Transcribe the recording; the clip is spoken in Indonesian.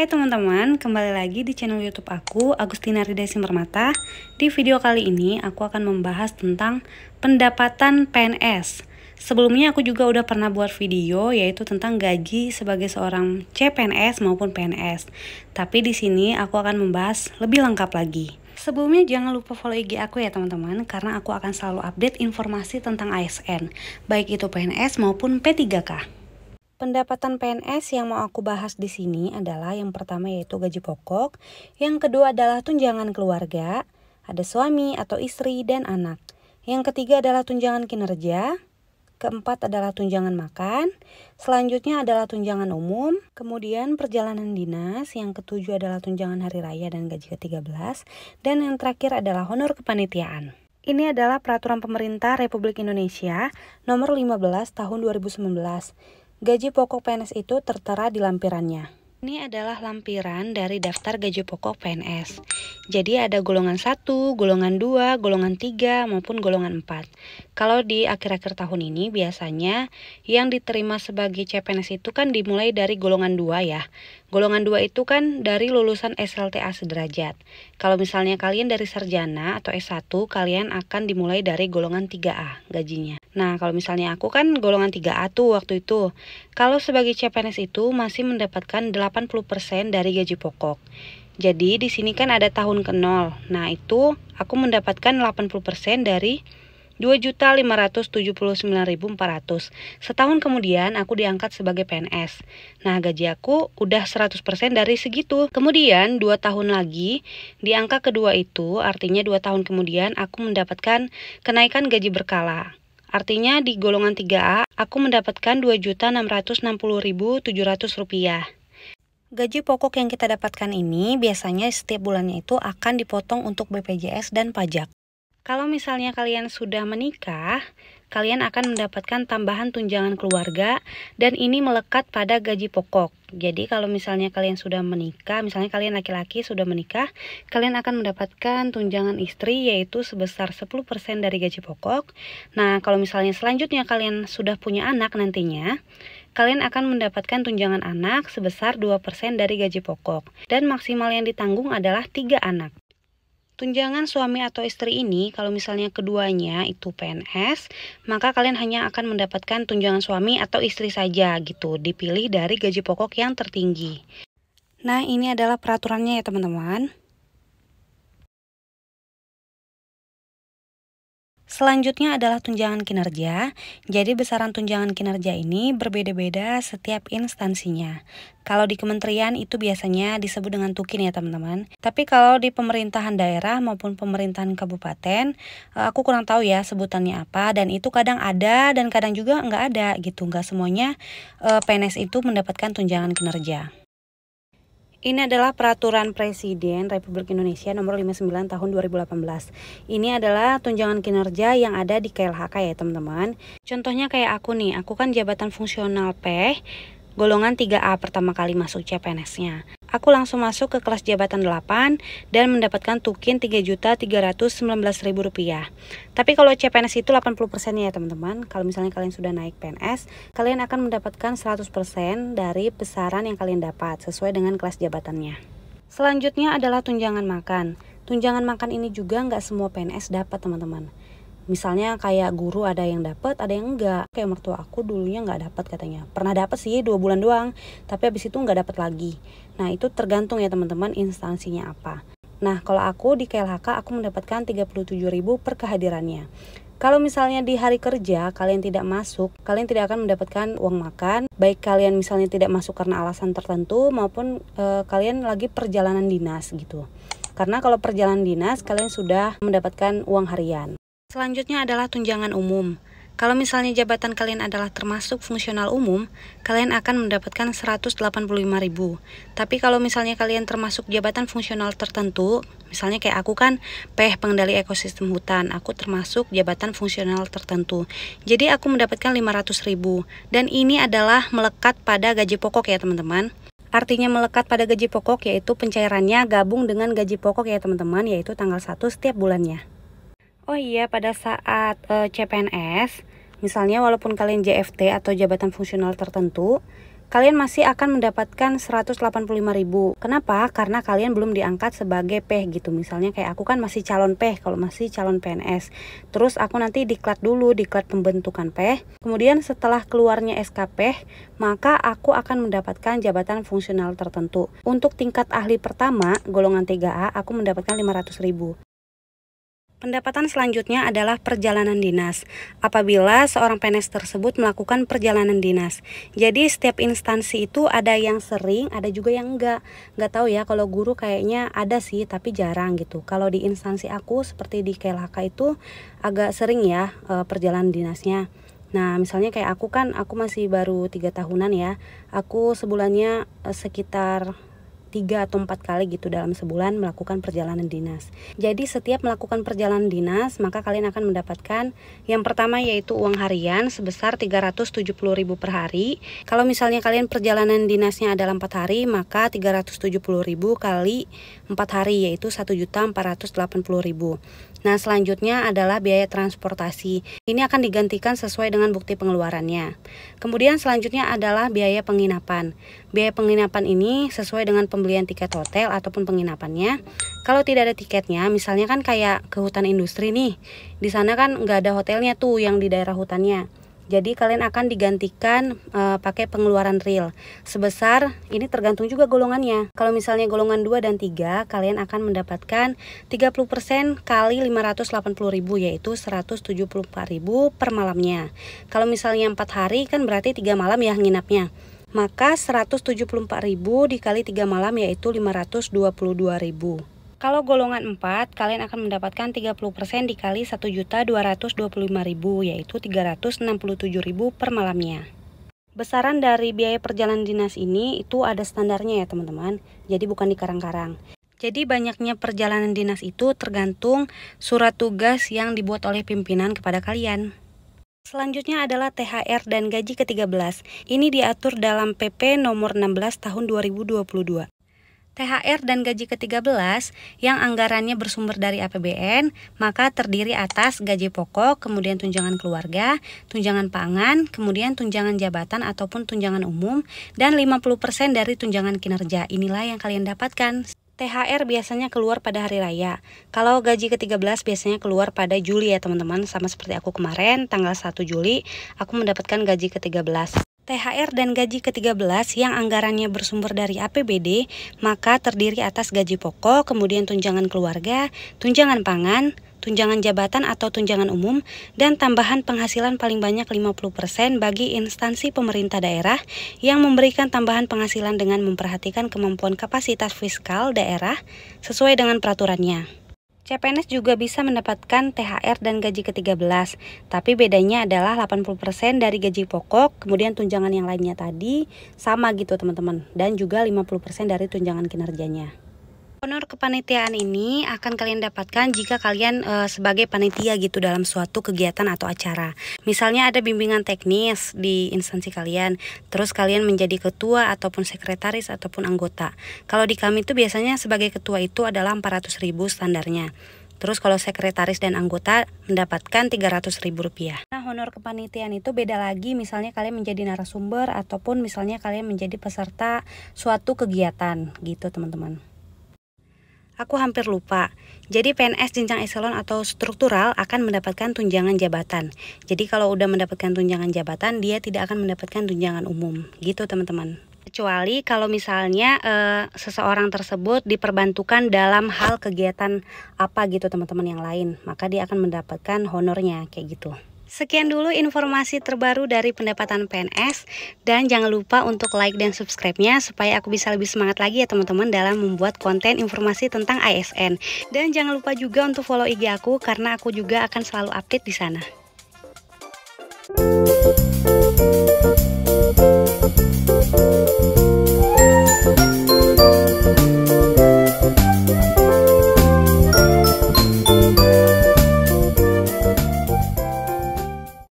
Hai teman-teman, kembali lagi di channel YouTube aku, Agustina Rida Simpermata. Di video kali ini aku akan membahas tentang pendapatan PNS. Sebelumnya aku juga udah pernah buat video yaitu tentang gaji sebagai seorang CPNS maupun PNS. Tapi di sini aku akan membahas lebih lengkap lagi. Sebelumnya jangan lupa follow IG aku ya teman-teman, karena aku akan selalu update informasi tentang ASN, baik itu PNS maupun P3K. Pendapatan PNS yang mau aku bahas di sini adalah yang pertama yaitu gaji pokok, yang kedua adalah tunjangan keluarga, ada suami atau istri dan anak. Yang ketiga adalah tunjangan kinerja, keempat adalah tunjangan makan, selanjutnya adalah tunjangan umum, kemudian perjalanan dinas, yang ketujuh adalah tunjangan hari raya dan gaji ke-13, dan yang terakhir adalah honor kepanitiaan. Ini adalah peraturan pemerintah Republik Indonesia nomor 15 tahun 2019. Gaji pokok PNS itu tertera di lampirannya. Ini adalah lampiran dari daftar gaji pokok PNS. Jadi ada golongan 1, golongan 2, golongan 3, maupun golongan 4. Kalau di akhir-akhir tahun ini biasanya yang diterima sebagai CPNS itu kan dimulai dari golongan 2 ya. Golongan 2 itu kan dari lulusan SLTA sederajat. Kalau misalnya kalian dari sarjana atau S1, kalian akan dimulai dari golongan 3A gajinya. Nah, kalau misalnya aku kan golongan 3A tuh waktu itu. Kalau sebagai CPNS itu masih mendapatkan 80% dari gaji pokok. Jadi di sini kan ada tahun ke-0. Nah, itu aku mendapatkan 80% dari 2.579.400. Setahun kemudian aku diangkat sebagai PNS. Nah, gaji aku udah 100% dari segitu. Kemudian 2 tahun lagi di angka kedua itu, artinya 2 tahun kemudian aku mendapatkan kenaikan gaji berkala. Artinya di golongan 3A aku mendapatkan Rp2.660.700. Gaji pokok yang kita dapatkan ini biasanya setiap bulannya itu akan dipotong untuk BPJS dan pajak. Kalau misalnya kalian sudah menikah, kalian akan mendapatkan tambahan tunjangan keluarga dan ini melekat pada gaji pokok. Jadi kalau misalnya kalian sudah menikah, misalnya kalian laki-laki sudah menikah, kalian akan mendapatkan tunjangan istri yaitu sebesar 10% dari gaji pokok. Nah, kalau misalnya selanjutnya kalian sudah punya anak nantinya, kalian akan mendapatkan tunjangan anak sebesar 2% dari gaji pokok. Dan maksimal yang ditanggung adalah 3 anak. Tunjangan suami atau istri ini, kalau misalnya keduanya itu PNS, maka kalian hanya akan mendapatkan tunjangan suami atau istri saja gitu, dipilih dari gaji pokok yang tertinggi. Nah, ini adalah peraturannya ya teman-teman. Selanjutnya adalah tunjangan kinerja. Jadi besaran tunjangan kinerja ini berbeda-beda setiap instansinya. Kalau di kementerian itu biasanya disebut dengan tukin ya teman-teman. Tapi kalau di pemerintahan daerah maupun pemerintahan kabupaten, aku kurang tahu ya sebutannya apa. Dan itu kadang ada dan kadang juga nggak ada gitu. Nggak semuanya PNS itu mendapatkan tunjangan kinerja. Ini adalah Peraturan Presiden Republik Indonesia nomor 59 tahun 2018. Ini adalah tunjangan kinerja yang ada di KLHK ya teman-teman. Contohnya kayak aku nih, aku kan jabatan fungsional P, golongan 3A pertama kali masuk CPNS-nya. Aku langsung masuk ke kelas jabatan 8 dan mendapatkan tukin Rp3.319.000. Tapi kalau CPNS itu 80% ya teman-teman. Kalau misalnya kalian sudah naik PNS, kalian akan mendapatkan 100% dari besaran yang kalian dapat sesuai dengan kelas jabatannya. Selanjutnya adalah tunjangan makan. Tunjangan makan ini juga nggak semua PNS dapat teman-teman. Misalnya kayak guru ada yang dapat, ada yang enggak. Kayak mertua aku dulunya nggak dapat katanya. Pernah dapat sih 2 bulan doang, tapi habis itu nggak dapat lagi. Nah, itu tergantung ya teman-teman instansinya apa. Nah, kalau aku di KLHK aku mendapatkan 37.000 per kehadirannya. Kalau misalnya di hari kerja kalian tidak masuk, kalian tidak akan mendapatkan uang makan. Baik kalian misalnya tidak masuk karena alasan tertentu maupun kalian lagi perjalanan dinas gitu. Karena kalau perjalanan dinas kalian sudah mendapatkan uang harian. Selanjutnya adalah tunjangan umum. Kalau misalnya jabatan kalian adalah termasuk fungsional umum, kalian akan mendapatkan 185.000. Tapi kalau misalnya kalian termasuk jabatan fungsional tertentu, misalnya kayak aku kan pengendali ekosistem hutan, aku termasuk jabatan fungsional tertentu. Jadi aku mendapatkan 500.000. Dan ini adalah melekat pada gaji pokok ya teman-teman. Artinya melekat pada gaji pokok yaitu pencairannya gabung dengan gaji pokok ya teman-teman, yaitu tanggal 1 setiap bulannya. Oh iya, pada saat CPNS, misalnya walaupun kalian JFT atau jabatan fungsional tertentu, kalian masih akan mendapatkan 185.000. Kenapa? Karena kalian belum diangkat sebagai PEH gitu. Misalnya kayak aku kan masih calon PEH kalau masih calon PNS. Terus aku nanti diklat dulu, diklat pembentukan PEH. Kemudian setelah keluarnya SK PEH, maka aku akan mendapatkan jabatan fungsional tertentu. Untuk tingkat ahli pertama, golongan 3A, aku mendapatkan 500.000. Pendapatan selanjutnya adalah perjalanan dinas. Apabila seorang PNS tersebut melakukan perjalanan dinas. Jadi setiap instansi itu ada yang sering, ada juga yang enggak. Enggak tahu ya, kalau guru kayaknya ada sih, tapi jarang gitu. Kalau di instansi aku seperti di KLHK itu agak sering ya perjalanan dinasnya. Nah, misalnya kayak aku kan, aku masih baru 3 tahunan ya. Aku sebulannya sekitar 3 atau 4 kali gitu dalam sebulan melakukan perjalanan dinas. Jadi setiap melakukan perjalanan dinas, maka kalian akan mendapatkan yang pertama yaitu uang harian sebesar 370.000 per hari. Kalau misalnya kalian perjalanan dinasnya adalah 4 hari, maka 370.000 kali 4 hari yaitu 1.480.000. Nah, selanjutnya adalah biaya transportasi. Ini akan digantikan sesuai dengan bukti pengeluarannya. Kemudian selanjutnya adalah biaya penginapan. Biaya penginapan ini sesuai dengan pembelian tiket hotel ataupun penginapannya. Kalau tidak ada tiketnya, misalnya kan kayak ke hutan industri nih. Di sana kan nggak ada hotelnya tuh yang di daerah hutannya. Jadi kalian akan digantikan pakai pengeluaran real sebesar, ini tergantung juga golongannya. Kalau misalnya golongan 2 dan 3, kalian akan mendapatkan 30% kali 580.000 yaitu 174.000 per malamnya. Kalau misalnya 4 hari kan berarti 3 malam ya nginapnya. Maka 174.000 dikali 3 malam yaitu 522.000. Kalau golongan 4, kalian akan mendapatkan 30% dikali 1.225.000 yaitu 367.000 per malamnya. Besaran dari biaya perjalanan dinas ini itu ada standarnya ya teman-teman. Jadi bukan dikarang-karang. Jadi banyaknya perjalanan dinas itu tergantung surat tugas yang dibuat oleh pimpinan kepada kalian. Selanjutnya adalah THR dan gaji ke-13. Ini diatur dalam PP nomor 16 tahun 2022. THR dan gaji ke-13 yang anggarannya bersumber dari APBN, maka terdiri atas gaji pokok, kemudian tunjangan keluarga, tunjangan pangan, kemudian tunjangan jabatan ataupun tunjangan umum, dan 50% dari tunjangan kinerja. Inilah yang kalian dapatkan. THR biasanya keluar pada hari raya. Kalau gaji ke-13 biasanya keluar pada Juli ya teman-teman. Sama seperti aku kemarin, tanggal 1 Juli, aku mendapatkan gaji ke-13. THR dan gaji ke-13 yang anggarannya bersumber dari APBD, maka terdiri atas gaji pokok, kemudian tunjangan keluarga, tunjangan pangan, tunjangan jabatan atau tunjangan umum, dan tambahan penghasilan paling banyak 50% bagi instansi pemerintah daerah yang memberikan tambahan penghasilan dengan memperhatikan kemampuan kapasitas fiskal daerah sesuai dengan peraturannya. CPNS juga bisa mendapatkan THR dan gaji ke-13, tapi bedanya adalah 80% dari gaji pokok, kemudian tunjangan yang lainnya tadi sama gitu teman-teman, dan juga 50% dari tunjangan kinerjanya. Honor kepanitiaan ini akan kalian dapatkan jika kalian sebagai panitia gitu dalam suatu kegiatan atau acara. Misalnya ada bimbingan teknis di instansi kalian, terus kalian menjadi ketua ataupun sekretaris ataupun anggota. Kalau di kami itu biasanya sebagai ketua itu adalah 400.000 standarnya. Terus kalau sekretaris dan anggota mendapatkan 300.000 rupiah. Nah, honor kepanitiaan itu beda lagi, misalnya kalian menjadi narasumber ataupun misalnya kalian menjadi peserta suatu kegiatan gitu teman-teman. Aku hampir lupa. Jadi PNS jenjang eselon atau struktural akan mendapatkan tunjangan jabatan. Jadi kalau udah mendapatkan tunjangan jabatan, dia tidak akan mendapatkan tunjangan umum. Gitu teman-teman. Kecuali kalau misalnya seseorang tersebut diperbantukan dalam hal kegiatan apa gitu teman-teman yang lain, maka dia akan mendapatkan honornya kayak gitu. Sekian dulu informasi terbaru dari pendapatan PNS, dan jangan lupa untuk like dan subscribe-nya supaya aku bisa lebih semangat lagi ya teman-teman dalam membuat konten informasi tentang ASN. Dan jangan lupa juga untuk follow IG aku karena aku juga akan selalu update di sana.